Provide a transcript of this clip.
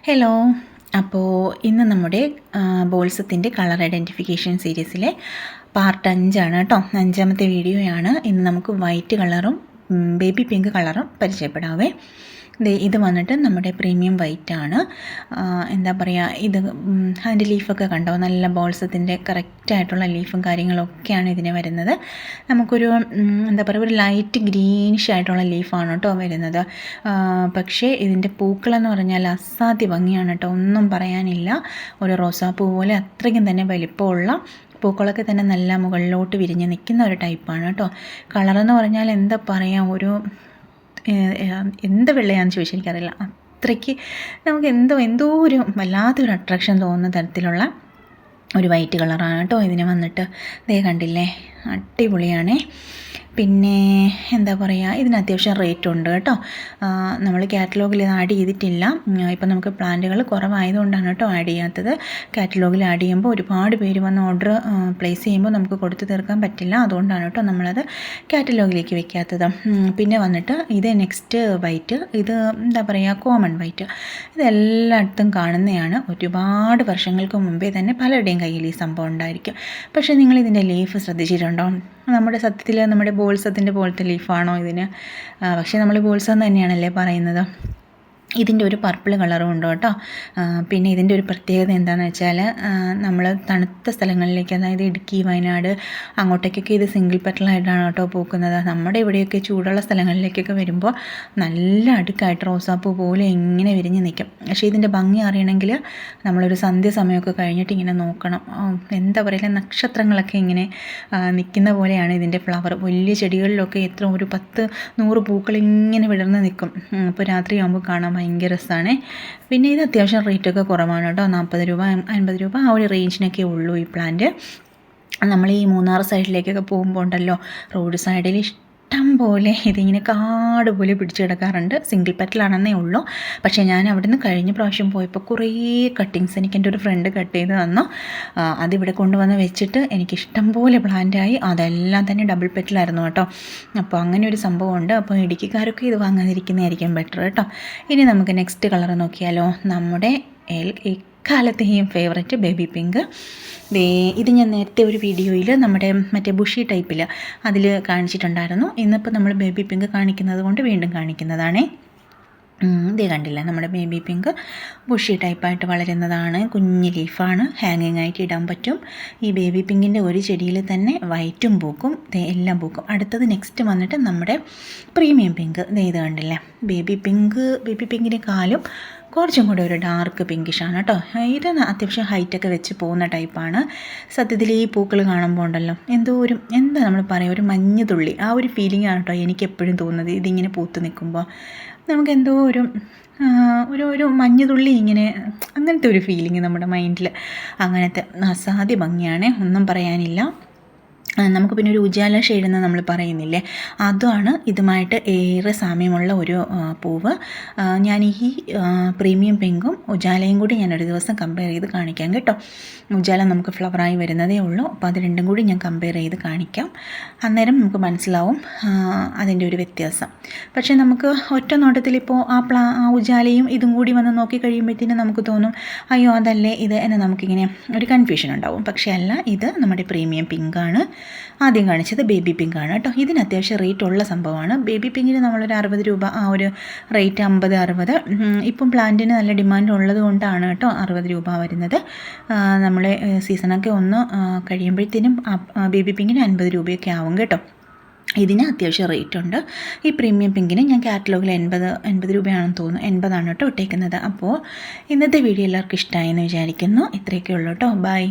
Hello. അപ്പോൾ ഇന്ന് നമ്മുടെ ബോൾസത്തിൻ്റെ കളർ ഐഡൻറ്റിഫിക്കേഷൻ സീരീസിലെ പാർട്ട് 5 കേട്ടോ. 5ാമത്തെ വീഡിയോയാണ്. ഇന്ന് നമുക്ക് വൈറ്റ് കളറും ബേബി പിങ്ക് കളറും പരിചയപ്പെടാവേ. ഇത് വന്നിട്ട് നമ്മുടെ പ്രീമിയം വൈറ്റാണ്. എന്താ പറയുക, ഇത് അതിൻ്റെ ലീഫൊക്കെ കണ്ടോ, നല്ല ബോൾസത്തിൻ്റെ കറക്റ്റായിട്ടുള്ള ലീഫും കാര്യങ്ങളൊക്കെയാണ് ഇതിന് വരുന്നത്. നമുക്കൊരു എന്താ പറയുക, ഒരു ലൈറ്റ് ഗ്രീനിഷ് ആയിട്ടുള്ള ലീഫാണ് കേട്ടോ വരുന്നത്. പക്ഷേ ഇതിൻ്റെ പൂക്കളെന്ന് പറഞ്ഞാൽ അസാധ്യ ഭംഗിയാണ് കേട്ടോ, ഒന്നും പറയാനില്ല. ഒരു റോസാപ്പൂ പോലെ അത്രയ്ക്കും തന്നെ വലിപ്പമുള്ള പൂക്കളൊക്കെ തന്നെ നല്ല മുകളിലോട്ട് വിരിഞ്ഞ് നിൽക്കുന്ന ഒരു ടൈപ്പാണ് കേട്ടോ. കളറെന്ന് പറഞ്ഞാൽ എന്താ പറയുക, ഒരു എന്ത് വെള്ളയാണെന്ന് ചോദിച്ചാൽ എനിക്കറിയില്ല. അത്രയ്ക്ക് നമുക്ക് എന്തോ ഒരു വല്ലാത്തൊരു അട്രാക്ഷൻ തോന്നുന്ന തരത്തിലുള്ള ഒരു വൈറ്റ് കളറാണ് കേട്ടോ ഇതിന് വന്നിട്ട്. ദേ കണ്ടില്ലേ, അടിപൊളിയാണേ. പിന്നെ എന്താ പറയുക, ഇതിന് അത്യാവശ്യം റേറ്റ് ഉണ്ട് കേട്ടോ. നമ്മൾ കാറ്റലോഗിൽ ഇത് ആഡ് ചെയ്തിട്ടില്ല. ഇപ്പം നമുക്ക് പ്ലാന്റുകൾ കുറവായതുകൊണ്ടാണ് കേട്ടോ ആഡ് ചെയ്യാത്തത്. കാറ്റലോഗിൽ ആഡ് ചെയ്യുമ്പോൾ ഒരുപാട് പേര് വന്ന് ഓർഡർ പ്ലേസ് ചെയ്യുമ്പോൾ നമുക്ക് കൊടുത്തു തീർക്കാൻ പറ്റില്ല. അതുകൊണ്ടാണ് കേട്ടോ നമ്മളത് കാറ്റലോഗിലേക്ക് വെക്കാത്തത്. പിന്നെ വന്നിട്ട് ഇത് നെക്സ്റ്റ് വൈറ്റ്, ഇത് എന്താ പറയുക, കോമൺ വൈറ്റ്. ഇതെല്ലായിടത്തും കാണുന്നതാണ്. ഒരുപാട് വർഷങ്ങൾക്ക് മുമ്പേ തന്നെ പലരുടെയും കയ്യിൽ ഈ സംഭവം ഉണ്ടായിരിക്കും. പക്ഷേ നിങ്ങളിതിൻ്റെ ലീഫ് ശ്രദ്ധിച്ചിട്ടുണ്ടോ? നമ്മുടെ സത്യത്തിൽ നമ്മുടെ ബോൾസത്തിൻ്റെ പോലത്തെ ലീഫാണോ ഇതിന്? പക്ഷേ നമ്മൾ ബോൾസം തന്നെയാണല്ലേ പറയുന്നത്. ഇതിൻ്റെ ഒരു പർപ്പിൾ കളറും ഉണ്ട് കേട്ടോ. പിന്നെ ഇതിൻ്റെ ഒരു പ്രത്യേകത എന്താണെന്ന് വെച്ചാൽ, നമ്മൾ തണുത്ത സ്ഥലങ്ങളിലേക്ക്, അതായത് ഇടുക്കി, വയനാട് അങ്ങോട്ടേക്കൊക്കെ ഇത് സിംഗിൾ പെറ്റലായിട്ടാണ് കേട്ടോ പൂക്കുന്നത്. നമ്മുടെ ഇവിടെയൊക്കെ ചൂടുള്ള സ്ഥലങ്ങളിലേക്കൊക്കെ വരുമ്പോൾ നല്ല അടുക്കായിട്ട് റോസാപ്പൂ പോലെ ഇങ്ങനെ വിരിഞ്ഞ് നിൽക്കും. പക്ഷേ ഇതിൻ്റെ ഭംഗി അറിയണമെങ്കിൽ നമ്മളൊരു സന്ധ്യ സമയമൊക്കെ കഴിഞ്ഞിട്ട് ഇങ്ങനെ നോക്കണം. എന്താ പറയുക, നക്ഷത്രങ്ങളൊക്കെ ഇങ്ങനെ നിൽക്കുന്ന പോലെയാണ് ഇതിൻ്റെ ഫ്ലവർ. വലിയ ചെടികളിലൊക്കെ ഒരു 10-100 പൂക്കൾ ഇങ്ങനെ വിടർന്ന് നിൽക്കും. അപ്പോൾ രാത്രിയാകുമ്പോൾ കാണാൻ ഭയങ്കര രസമാണ്. പിന്നെ ഇത് അത്യാവശ്യം റേറ്റൊക്കെ കുറവാണ് കേട്ടോ. 40 രൂപ 50 രൂപ ആ ഒരു റേഞ്ചിനൊക്കെ ഉള്ളൂ ഈ പ്ലാന്റ്. നമ്മൾ ഈ മൂന്നാർ സൈഡിലേക്കൊക്കെ പോകുമ്പോൾ ഉണ്ടല്ലോ, റോഡ് സൈഡിൽ ഇഷ്ടം പോലെ ഇതിങ്ങനെ കാട് പോലെ പിടിച്ച് കിടക്കാറുണ്ട്. സിംഗിൾ പെറ്റലാണെന്നേ ഉള്ളൂ. പക്ഷേ ഞാൻ അവിടുന്ന് കഴിഞ്ഞ പ്രാവശ്യം പോയപ്പോൾ കുറേ കട്ടിങ്സ് എനിക്ക് എൻ്റെ ഒരു ഫ്രണ്ട് കട്ട് ചെയ്ത് തന്നു. അതിവിടെ കൊണ്ടുവന്ന് വെച്ചിട്ട് എനിക്കിഷ്ടം പോലെ പ്ലാന്റായി. അതെല്ലാം തന്നെ ഡബിൾ പെറ്റലായിരുന്നു കേട്ടോ. അപ്പോൾ അങ്ങനെ ഒരു സംഭവമുണ്ട്. അപ്പോൾ ഇടുക്കിക്കാരൊക്കെ ഇത് വാങ്ങാതിരിക്കുന്നതായിരിക്കും ബെറ്റർ കേട്ടോ. ഇനി നമുക്ക് നെക്സ്റ്റ് കളർ നോക്കിയാലോ. നമ്മുടെ എക്കാലത്തെയും ഫേവററ്റ് ബേബി പിങ്ക്. ഇത് ഞാൻ നേരത്തെ ഒരു വീഡിയോയിൽ നമ്മുടെ മറ്റേ ബുഷി ടൈപ്പിൽ അതിൽ കാണിച്ചിട്ടുണ്ടായിരുന്നു. ഇന്നിപ്പോൾ നമ്മൾ ബേബി പിങ്ക് കാണിക്കുന്നത് കൊണ്ട് വീണ്ടും കാണിക്കുന്നതാണേ. ഇതേ കണ്ടില്ല, നമ്മുടെ ബേബി പിങ്ക് ബുഷി ടൈപ്പായിട്ട് വളരുന്നതാണ്. കുഞ്ഞ് ലീഫാണ്, ഹാങ്ങിങ് ആയിട്ട് ഇടാൻ പറ്റും. ഈ ബേബി പിങ്കിൻ്റെ ഒരു ചെടിയിൽ തന്നെ വൈറ്റും പൂക്കും, എല്ലാം പൂക്കും. അടുത്തത് നെക്സ്റ്റ് വന്നിട്ട് നമ്മുടെ പ്രീമിയം പിങ്ക്. ഇത് കണ്ടില്ലേ, ബേബി പിങ്കിനെക്കാളും കുറച്ചും കൂടെ ഒരു ഡാർക്ക് പിങ്കിഷാണ് കേട്ടോ. ഇത് അത്യാവശ്യം ഹൈറ്റൊക്കെ വെച്ച് പോകുന്ന ടൈപ്പാണ്. സത്യത്തിൽ ഈ പൂക്കൾ കാണുമ്പോൾ ഉണ്ടല്ലോ, എന്താ നമ്മൾ പറയുക, ഒരു മഞ്ഞുതുള്ളി ആ ഒരു ഫീലിംഗ് ആണ് കേട്ടോ എനിക്കെപ്പോഴും തോന്നുന്നത്. ഇതിങ്ങനെ പൂത്ത് നിൽക്കുമ്പോൾ നമുക്കെന്തോ ഒരു മഞ്ഞുതുള്ളി ഇങ്ങനെ, അങ്ങനത്തെ ഒരു ഫീലിംഗ് നമ്മുടെ മൈൻഡിൽ. അങ്ങനത്തെ അസാധ്യ ഭംഗിയാണ്, ഒന്നും പറയാനില്ല. നമുക്ക് പിന്നെ ഒരു ഉജാല ഷെയ്ഡ് എന്ന് നമ്മൾ പറയുന്നില്ലേ, അതുമാണ് ഇതുമായിട്ട് ഏറെ സാമ്യമുള്ള ഒരു പൂവ്. ഞാൻ ഈ പ്രീമിയം പിങ്കും ഉജാലയും കൂടി ഞാനൊരു ദിവസം കമ്പയർ ചെയ്ത് കാണിക്കാം കേട്ടോ. ഉജാല നമുക്ക് ഫ്ലവറായി വരുന്നതേ ഉള്ളൂ. അപ്പോൾ അത് രണ്ടും കൂടി ഞാൻ കമ്പയർ ചെയ്ത് കാണിക്കാം. അന്നേരം നമുക്ക് മനസ്സിലാവും അതിൻ്റെ ഒരു വ്യത്യാസം. പക്ഷേ നമുക്ക് ഒറ്റ നോട്ടത്തിലിപ്പോൾ ആ ഉജാലയും ഇതും കൂടി വന്ന് നോക്കി കഴിയുമ്പോഴത്തേനും നമുക്ക് തോന്നും, അയ്യോ അതല്ലേ ഇത് എന്ന് നമുക്കിങ്ങനെ ഒരു കൺഫ്യൂഷൻ ഉണ്ടാവും. പക്ഷേ അല്ല, ഇത് നമ്മുടെ പ്രീമിയം പിങ്കാണ്. ആദ്യം കാണിച്ചത് ബേബി പിങ്ക് ആണ് കേട്ടോ. ഇതിന് അത്യാവശ്യം റേറ്റ് ഉള്ള സംഭവമാണ്. ബേബി പിങ്കിന് നമ്മളൊരു 60 രൂപ ആ ഒരു റേറ്റ്, 50-60. ഇപ്പം പ്ലാന്റിന് നല്ല ഡിമാൻഡ് ഉള്ളത് കൊണ്ടാണ് കേട്ടോ 60 രൂപ വരുന്നത്. നമ്മളെ സീസണൊക്കെ ഒന്ന് കഴിയുമ്പോഴത്തേനും ബേബി പിങ്കിന് 50 രൂപയൊക്കെ ആവും കേട്ടോ. ഇതിന് അത്യാവശ്യം റേറ്റ് ഉണ്ട്. ഈ പ്രീമിയം പിങ്കിന് ഞാൻ കാറ്റലോഗിൽ 80 രൂപയാണെന്ന് തോന്നുന്നു, 80 കേട്ടോ ഇട്ടേക്കുന്നത്. അപ്പോൾ ഇന്നത്തെ വീഡിയോ എല്ലാവർക്കും ഇഷ്ടമായെന്ന് വിചാരിക്കുന്നു. ഇത്രയൊക്കെ ഉള്ളൂ കേട്ടോ. ബൈ.